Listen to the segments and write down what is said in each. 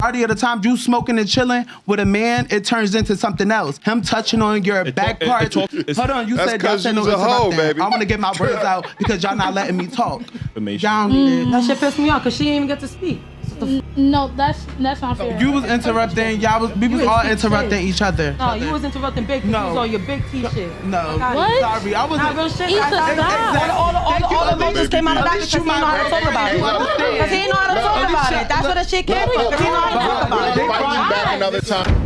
Majority of the time, you smoking and chilling with a man, it turns into something else. Him touching on your back part. Hold on, you said y'all said no interrupting. I'm gonna get my words out because y'all not letting me talk. Y'all need it. That shit pissed me off because she didn't even get to speak. No, that's not fair. You was interrupting. We was all interrupting each other. No, you was interrupting Big. No, you was on your Big T shit. No, what? Sorry, I wasn't. Not real shit. All the emotions came out of that because he didn't know how to talk about it. Because he didn't know how to talk about it. That's where the shit came from. Because he didn't know how to talk about it. Fight you back another time.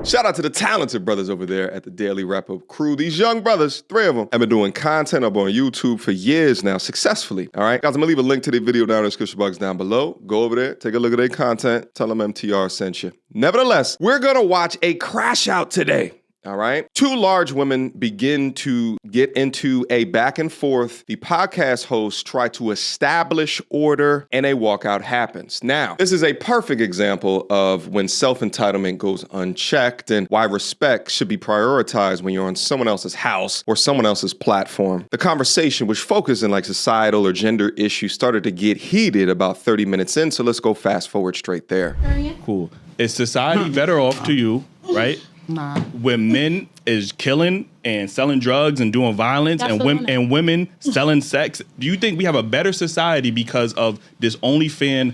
Shout out to the talented brothers over there at the Daily Wrap-Up crew. These young brothers, 3 of them, have been doing content up on YouTube for years now, successfully. All right, guys, I'm gonna leave a link to their video down in the description box down below. Go over there, take a look at their content, tell them MTR sent you. Nevertheless, we're gonna watch a crash out today. All right. 2 large women begin to get into a back and forth. The podcast hosts try to establish order and a walkout happens. Now, this is a perfect example of when self-entitlement goes unchecked and why respect should be prioritized when you're on someone else's house or someone else's platform. The conversation, which focused in like societal or gender issues, started to get heated about 30 minutes in. So let's go fast forward straight there. Cool. Is society better off to you, right? Nah. When men is killing and selling drugs and doing violence and women selling sex, do you think we have a better society because of this OnlyFans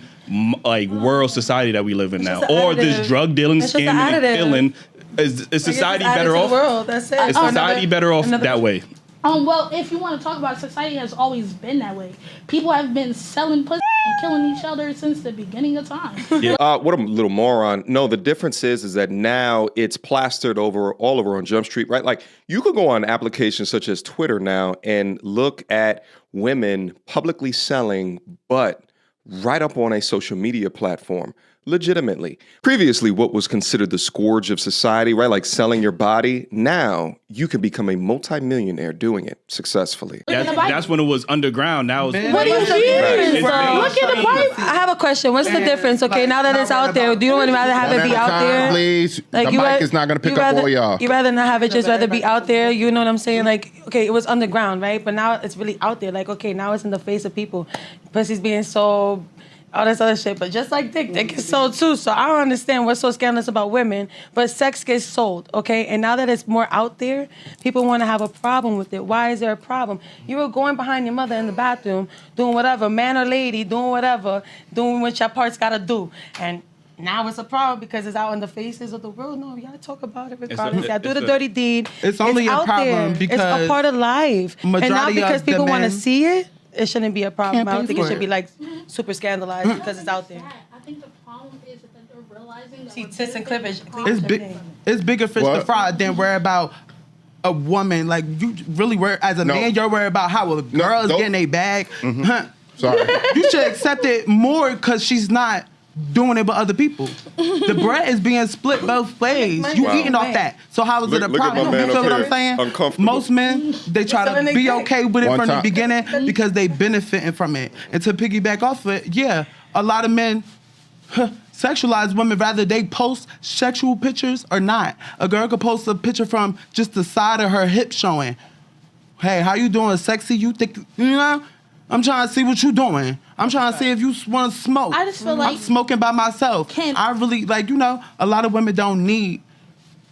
like world society that we live in now, or this drug dealing, scamming, and killing? Is society better off? World. That's it. Is society better off that way? Well, if you want to talk about it, society has always been that way. People have been selling pussy and killing each other since the beginning of time. Yeah. What a little moron. No, the difference is that now it's plastered all over on Jump Street, right? Like you could go on applications such as Twitter now and look at women publicly selling butt right up on a social media platform. Legitimately. Previously, what was considered the scourge of society, right? Like selling your body. Now you can become a multimillionaire doing it successfully. That's when it was underground. Now it's what do you mean? Look at the Bible. I have a question. What's the difference? Okay, now that it's out there, do you want to rather have it be out there? Please, like the mic is not going to pick up all y'all. You rather not have it just rather be out there? You know what I'm saying? Like, okay, it was underground, right? But now it's really out there. Like, okay, now it's in the face of people. Pussy's being sold. All this other shit, but just like dick gets sold too. So I don't understand what's so scandalous about women, but sex gets sold, okay? And now that it's more out there, people want to have a problem with it. Why is there a problem? You were going behind your mother in the bathroom, doing whatever, man or lady, doing whatever, doing what your parts gotta do. And now it's a problem because it's out in the faces of the world. No, y'all talk about it regardless. Y'all do the dirty deed. It's only a problem because it's a part of life. And not because people want to see it. It shouldn't be a problem. I don't think it should be like super scandalized because it's out there. I think the problem is that they're realizing that tits and cleavage. It's bigger fish to fry than worry about a woman. Like you really worry as a man, you're worried about how a girl is getting a bag. Sorry. You should accept it more because she's not doing it with other people. The bread is being split both ways. You eating off that. So how is it a problem? You feel what I'm saying? Uncomfortable. Most men, they try to be okay with it from the beginning because they benefiting from it. And to piggyback off of it, yeah, a lot of men sexualize women rather they post sexual pictures or not. A girl could post a picture from just the side of her hip showing. Hey, how you doing? Sexy? You think, you know? I'm trying to see what you doing. I'm trying to see if you want to smoke. I just feel like I'm smoking by myself. I really, like, you know, a lot of women don't need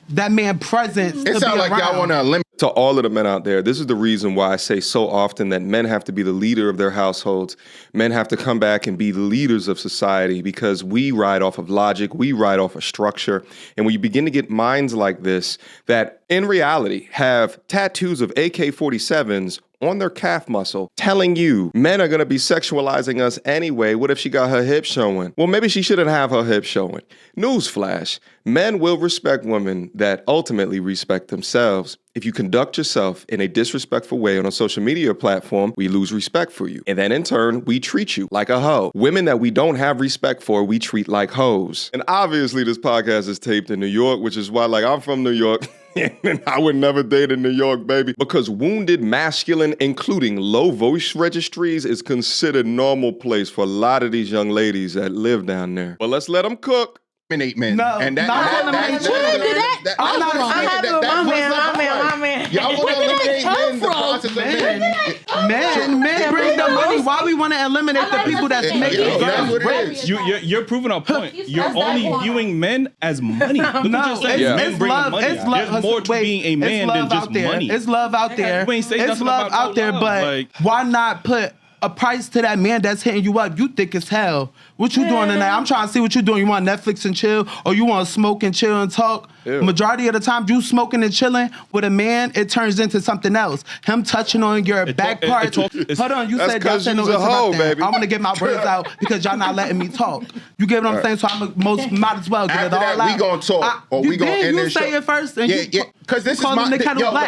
that man presence. It sounds like y'all want to eliminate. To all of the men out there, this is the reason why I say so often that men have to be the leader of their households. Men have to come back and be the leaders of society because we ride off of logic. We ride off of structure. And when you begin to get minds like this that in reality have tattoos of AK-47s on their calf muscle telling you men are going to be sexualizing us anyway. What if she got her hips showing? Well, maybe she shouldn't have her hips showing. Newsflash, men will respect women that ultimately respect themselves. If you conduct yourself in a disrespectful way on a social media platform, we lose respect for you. And then in turn, we treat you like a hoe. Women that we don't have respect for, we treat like hoes. And obviously this podcast is taped in New York, which is why, like, I'm from New York. And I would never date in New York, baby. Because wounded masculine, including low voice registries, is considered normal place for a lot of these young ladies that live down there. But let's let them cook. eliminate men. No, and that, not that, eliminate that, men. that, I'm happy with my man. Y'all want to eliminate men. The process of men. Men bring the money. Why we want to eliminate the people that's making girls rich? You're proving a point. You're only viewing men as money. No, men bring love. money. It's love. There's more to being a man than just money. It's love out there. You ain't say It's nothing love about out there, no love. but Like, why not put a price to that man that's hitting you up? You thick as hell. What you doing tonight? I'm trying to see what you doing. You want Netflix and chill, or you want to smoke and chill and talk? Ew. Majority of the time, you smoking and chilling with a man, it turns into something else. Him touching on your back part. Hold on, you said y'all said no interrupting. I'm gonna get my words out because y'all not letting me talk. You get what I'm saying? So I'm might as well get it all out. After that, we gonna talk, or we gonna end this show. You say it first. And yeah. Because this is my.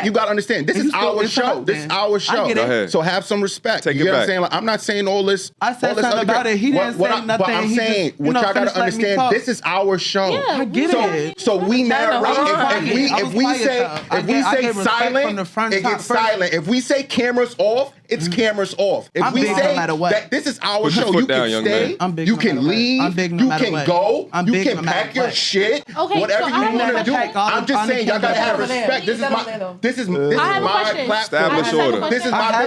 You gotta understand. This is our show. This is our show. So have some respect. You get what I'm saying? Like, I'm not saying all this. I said something about it. He didn't say nothing. But I'm saying, what y'all gotta understand, this is our show. Yeah, I get it. So we narrate. If we say silent, it gets silent. If we say cameras off, it's cameras off. If we say that this is our show, you can stay, you can leave, you can go, you can pack your shit, whatever you want to do. I'm just saying, y'all gotta have respect. This is my platform. Establish order. This is my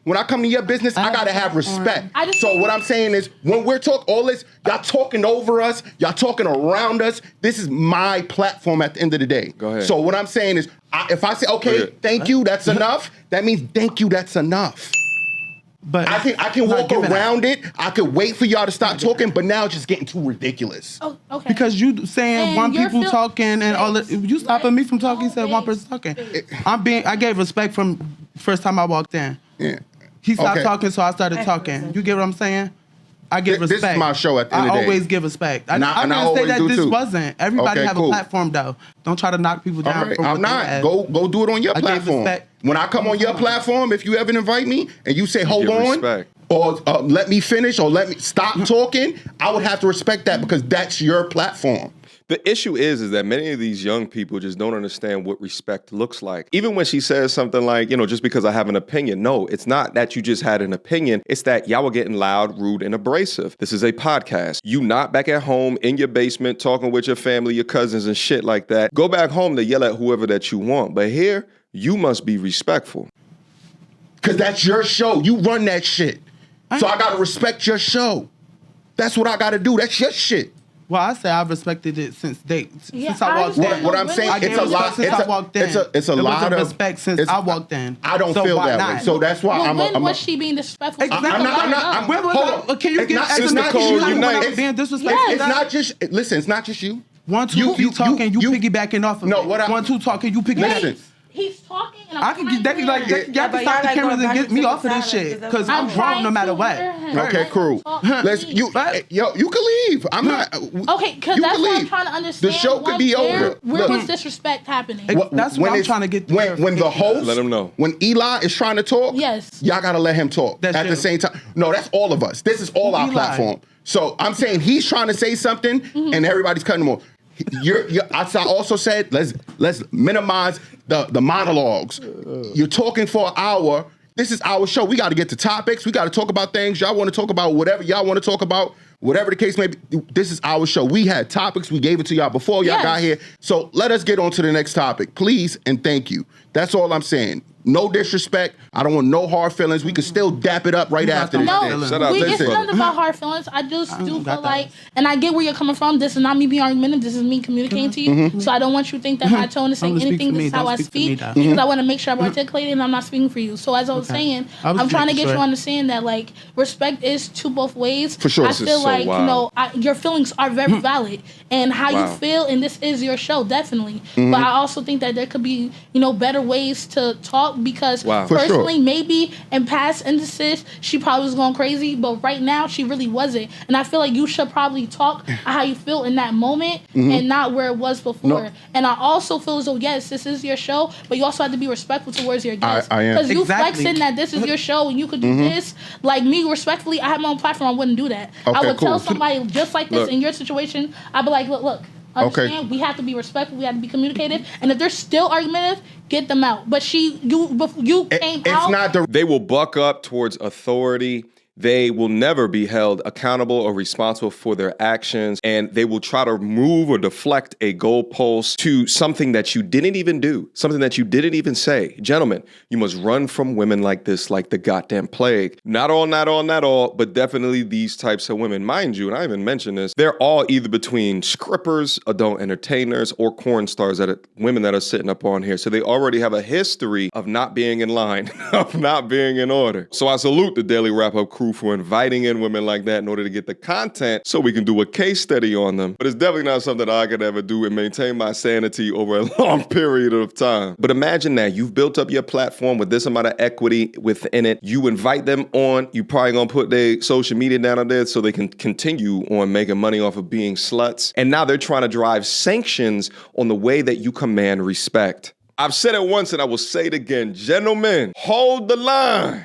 when I come to your business, I gotta have respect. So what I'm saying is, when we're talking all this, y'all talking over us, y'all talking around us. This is my platform at the end of the day. Go ahead. So what I'm saying is, if I say, okay, thank you, that's enough, that means thank you, that's enough. But I can walk around it. I could wait for y'all to stop talking, but now it's just getting too ridiculous. Oh, okay. Because you saying And one people talking and all that. You stopping me from talking. You said one person talking. I gave respect from first time I walked in. Yeah. He stopped talking, so I started talking. You get what I'm saying? I give respect. This is my show at the end of the day. I always give respect. I I didn't say that do this too. wasn't. Everybody have a platform though. Don't try to knock people down. Right. I'm not. Go do it on your platform. When I come on your platform, if you ever invite me and you say, hold on, respect. Or let me finish, or let me stop talking, I would have to respect that because that's your platform. The issue is that many of these young people just don't understand what respect looks like. Even when she says something like, just because I have an opinion. No, it's not that you just had an opinion. It's that y'all were getting loud, rude, and abrasive. This is a podcast. You not back at home in your basement talking with your family, your cousins, and shit like that. Go back home to yell at whoever that you want. But here, you must be respectful. Because that's your show. You run that shit. So I got to respect your show. That's what I got to do. That's your shit. Well, I say I've respected it since I walked in. What I'm saying, it's a lot. It's a lot of respect since I walked in. I don't feel that way. So that's why when was she being disrespectful? Exactly. Can you get it's not just being disrespectful? It's not just. Listen, it's not just you. 1, 2, you talking, you piggybacking off of no, it. What 1, 2 talking, you piggybacking. Listen. He's talking, and I can get y'all can stop the cameras and get me off of this shit because I'm grown no matter what. Okay, cool. You can leave. I'm not. Okay, because that's what I'm trying to understand. The show could be over. Where was disrespect happening? That's what I'm trying to get. When the host, let him know. When Eli is trying to talk, yes, y'all gotta let him talk at the same time. No, that's all of us. This is all our platform. So I'm saying he's trying to say something, and everybody's cutting him off. I also said let's minimize the monologues. You're talking for an hour. This is our show. We got to get to topics. We got to talk about things. Y'all want to talk about whatever y'all want to talk about. Whatever the case may be, this is our show. We had topics. We gave it to y'all before y'all got here. So let us get on to the next topic, please, and thank you. That's all I'm saying. No disrespect. I don't want no hard feelings. We can still dap it up right after this. It's not about hard feelings. I just do feel like, and I get where you're coming from. This is not me being argumentative. This is me communicating to you. So I don't want you to think that my tone is saying anything. This is how I speak. Because I want to make sure I'm articulating and I'm not speaking for you. So as I was saying, I'm trying to get you to understand that like respect is to both ways. For sure. I feel like, your feelings are very valid. And how you feel, and this is your show, definitely. But I also think that there could be, better ways to talk because personally, maybe in past instances, she probably was going crazy, but right now, she really wasn't. And I feel like you should probably talk how you feel in that moment and not where it was before. No. And I also feel as though, yes, this is your show, but you also have to be respectful towards your guests. Because you flexing that this is your show and you could do this. Like me, respectfully, I have my own platform, I wouldn't do that. I would tell somebody just like this in your situation, I'd be like, look, understand, we have to be respectful, we have to be communicative, and if they're still argumentative, get them out. But you came out. They will buck up towards authority. they will never be held accountable or responsible for their actions, and they will try to move or deflect a goalpost to something that you didn't even do, something that you didn't even say. Gentlemen, you must run from women like this like the goddamn plague. Not all, but definitely these types of women. Mind you, and I even mentioned this, they're all either between scrippers, adult entertainers, or porn stars, women that are sitting up on here. So they already have a history of not being in line, of not being in order. So I salute the Daily Wrap-Up crew for inviting in women like that in order to get the content so we can do a case study on them. But it's definitely not something I could ever do and maintain my sanity over a long period of time. But imagine that you've built up your platform with this amount of equity within it. You invite them on, you probably gonna put their social media down on there so they can continue on making money off of being sluts. And now they're trying to drive sanctions on the way that you command respect. I've said it once and I will say it again. Gentlemen, hold the line.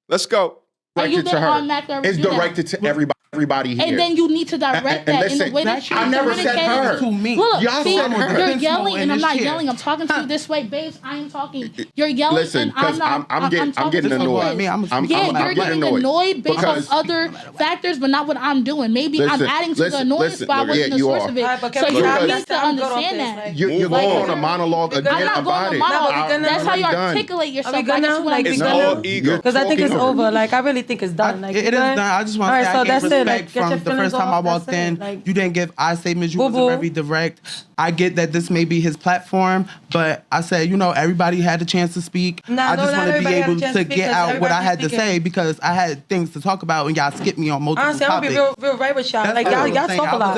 Let's go. Directed to her. It's directed to everybody here. And then you need to direct that in the way that you I never said her. To me. Look, Y'all see, said her. you're yelling, and I'm not yelling. I'm talking to you this way, babes. I am talking. You're yelling, Listen, and I'm not. I'm getting annoyed. You're getting annoyed based on other factors, but not what I'm doing. Maybe I'm adding to the annoyance, but I wasn't the source of it. So you need to understand that. You're going on a monologue again I'm not going on a monologue. That's how you articulate yourself. It's all ego. Because I think it's over. Like, I really think it's done. Like, it is done. I just want to say I gave respect from the first time I walked in. You didn't give I statements. You wasn't very direct. I get that this may be his platform, but I said, everybody had a chance to speak. I just want to be able to get out what I had to say because I had things to talk about and y'all skipped me on multiple topics. Honestly, I'm gonna be real right with y'all. Like, y'all talk a lot.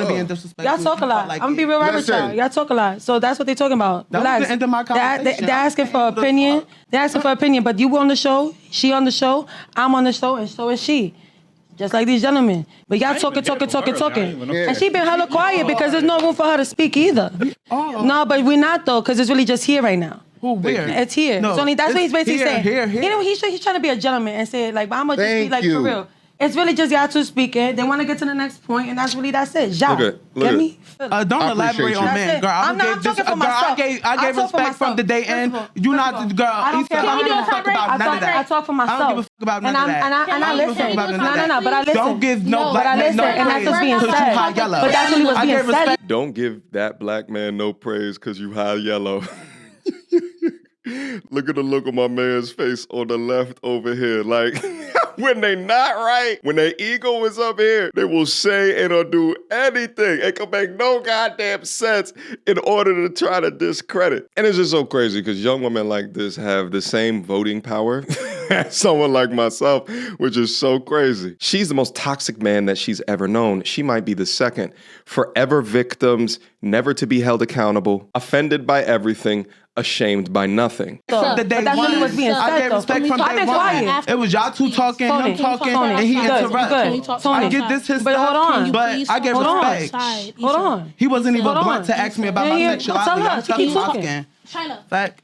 Y'all talk a lot. I'm gonna be real right with y'all. Y'all talk a lot. So that's what they're talking about. Relax. Was the end of my conversation. They're asking for opinion. They're asking for opinion, but you on the show, she on the show, I'm on the show, and so is she. Just like these gentlemen. But y'all talking. And she been hella quiet because there's no room for her to speak either. No, but we're not though, because it's really just here right now. Where? It's here. No, that's what he's basically saying. He's trying to be a gentleman and say like, but I'm gonna just be like for real. It's really just y'all two speaking. They want to get to the next point, and that's it. Y'all, get me? Don't elaborate on man, girl. I'm talking for myself. I gave respect from the day in. You not the girl. I don't give a fuck about none of that. I talk for myself. I don't give a fuck about none of that. And I listen. No, but I listen. Don't give no black man no praise. And that's what's being said. But that's really what's being said. Don't give that black man no praise because you high yellow. Look at the look on my man's face on the left over here. Like, when they not right, when their ego is up here, they will say and or do anything. It can make no goddamn sense in order to try to discredit. And it's just so crazy because young women like this have the same voting power as someone like myself, which is so crazy. She's the most toxic man that she's ever known. She might be the second. Forever victims, never to be held accountable, offended by everything, ashamed by nothing. But that's really what's being said, I gave respect from day one. It was y'all two talking, him talking, and he interrupted. I get this his but hold on. But I gave respect. Hold on. He wasn't even blunt to ask me about my sexuality. I'm telling you talking. China,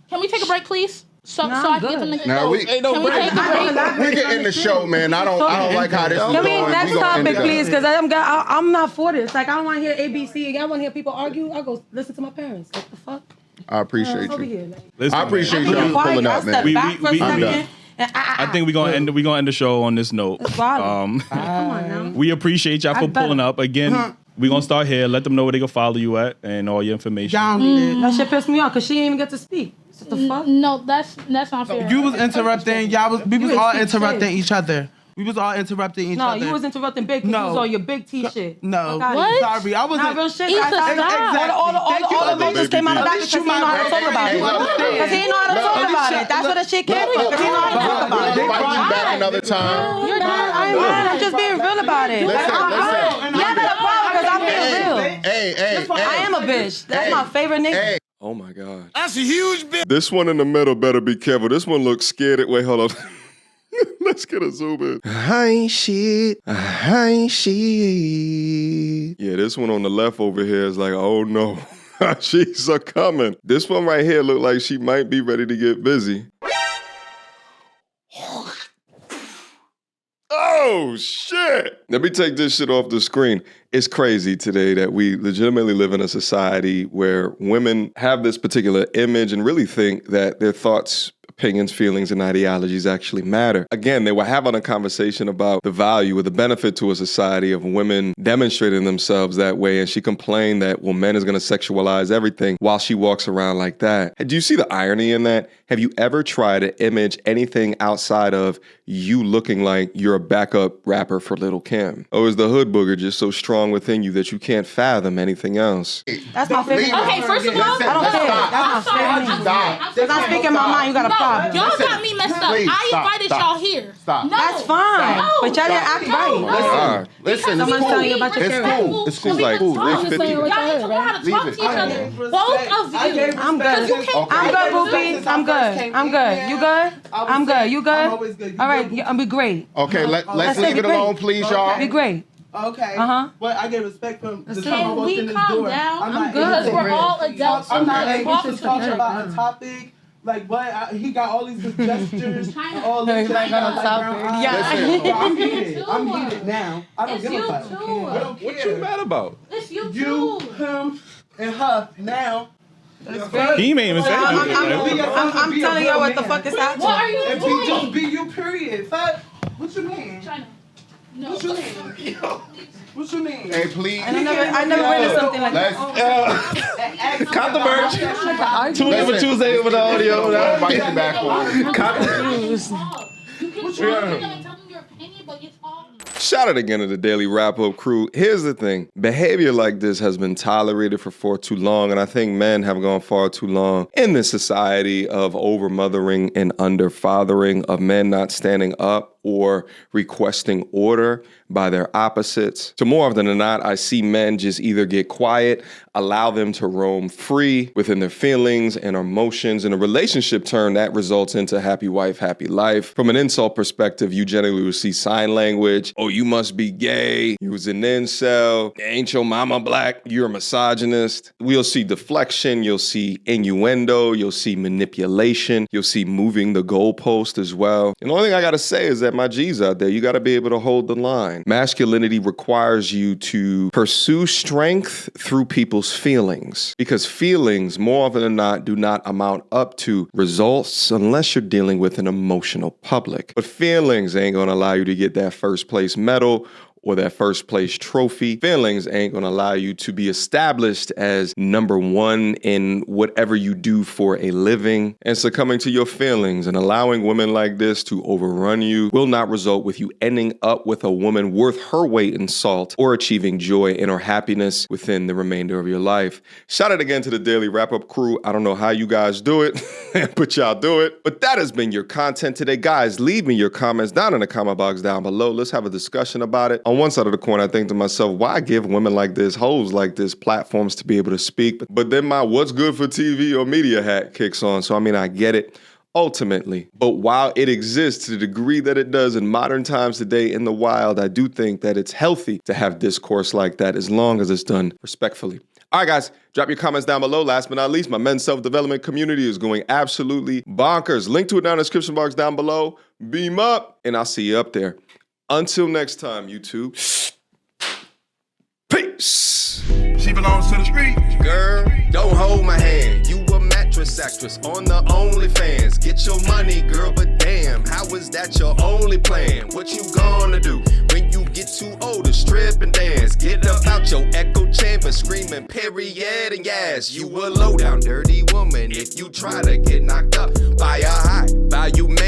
can we take a break, please? So I can get them to go. We can end the show, man. I don't like how this is going. Next topic, please, because I'm not for this. Like, I don't want to hear ABC. I want to hear people argue. I go listen to my parents. What the fuck? I appreciate you. Listen, I appreciate you pulling up, man. I think we're gonna end the show on this note. Come on now. We appreciate y'all for pulling up again. We're gonna start here. Let them know where they can follow you at and all your information. That shit pissed me off because she didn't even get to speak. What the fuck? No, that's not fair. You was interrupting. We was all interrupting each other. We was all interrupting each other. No, you was interrupting Big because you was on your Big T shit. No. What? Sorry, I wasn't. Not real shit. Exactly. All the emotions came out of that because he didn't know how to talk about it. Because he didn't know how to talk about it. That's where the shit came from. Because he didn't know how to talk about it. Invite you back another time. You're not. I'm mad. I'm just being real about it. Listen. Yeah, that's a problem because I'm being real. Hey. I am a bitch. That's my favorite nigga. Oh my God. That's a huge bitch. This one in the middle better be careful. This one looks scared. Wait, hold on. Let's get a zoom in. Hi, shit. Yeah, this one on the left over here is like, oh no. She's a coming. This one right here look like she might be ready to get busy. Oh, shit. Let me take this shit off the screen. It's crazy today that we legitimately live in a society where women have this particular image and really think that their thoughts, opinions, feelings, and ideologies actually matter. Again, they were having a conversation about the value or the benefit to a society of women demonstrating themselves that way, and she complained that, well, men is going to sexualize everything while she walks around like that. Do you see the irony in that? Have you ever tried to image anything outside of you looking like you're a backup rapper for Lil' Kim? Or is the hood booger just so strong within you that you can't fathom anything else? That's my favorite. Okay, first of all, I don't care. That's my favorite. Because I'm speaking my mind, you got a problem. Y'all got me messed up. I invited y'all here. Stop. No. That's fine. No. But y'all didn't act right. Listen, Someone's telling you about your character. It's cool. Like, Y'all need to know how to talk to each other. Both of you. I'm good. I'm good, Boopy. I'm good. You good? I'm good. You good? I'm always good. All right, I'll be great. Okay, let's leave it alone, please, y'all. Be great. Okay. But I get respect from the Can we calm down? I'm good. Because we're all adults. I'm not Talk able to to talk each other. about a topic. Like what? He got all these gestures and all this shit. Like on a topic. Yeah. I'm heated now. I don't give a fuck. Too. I don't care. What you mad about? It's you You, too. him, and her now. He ain't even say nothing. I'm telling y'all what the fuck is happening. What are you And be doing? just be you, period. Fuck. What you mean? China. No. What you mean? What you mean? Hey, please. I never read something like that. Cop the merch. Tune in for Tuesday with the audio. Bite you back on. Cop the You can tell them your opinion, but it's all. Shout out again to the Daily Wrap-Up crew. Here's the thing. Behavior like this has been tolerated for far too long, and I think men have gone far too long in this society of over-mothering and under-fathering, of men not standing up or requesting order by their opposites. So more often than not, I see men just either get quiet, allow them to roam free within their feelings and emotions. In a relationship term, that results into happy wife, happy life. From an insult perspective, you generally will see sign language. Oh, you must be gay. You was an incel. Ain't your mama black? You're a misogynist. We'll see deflection. You'll see innuendo. You'll see manipulation. You'll see moving the goalpost as well. And the only thing I got to say is that my G's out there, you got to be able to hold the line. Masculinity requires you to pursue strength through people's feelings, because feelings, more often than not, do not amount up to results unless you're dealing with an emotional public. But feelings ain't going to allow you to get that first place medal or that first place trophy. Feelings ain't gonna allow you to be established as number one in whatever you do for a living. And succumbing to your feelings and allowing women like this to overrun you will not result with you ending up with a woman worth her weight in salt or achieving joy and or happiness within the remainder of your life. Shout out again to the Daily Wrap-Up crew. I don't know how you guys do it, but y'all do it. But that has been your content today. Guys, leave me your comments down in the comment box down below. Let's have a discussion about it. On one side of the coin, I think to myself, why give women like this, hoes like this, platforms to be able to speak? But then my what's good for TV or media hat kicks on. So, I mean, I get it ultimately. But while it exists to the degree that it does in modern times today in the wild, I do think that it's healthy to have discourse like that as long as it's done respectfully. All right, guys, drop your comments down below. Last but not least, my men's self-development community is going absolutely bonkers. Link to it down in the description box down below. Beam up, and I'll see you up there. Until next time, YouTube. Peace. She belongs to the street. Girl, don't hold my hand. You a mattress actress on the OnlyFans. Get your money, girl, but damn, how is that your only plan? What you gonna do when you get too old to strip and dance? Get up out your echo chamber screaming period and yes. You a low down dirty woman if you try to get knocked up by a high value man.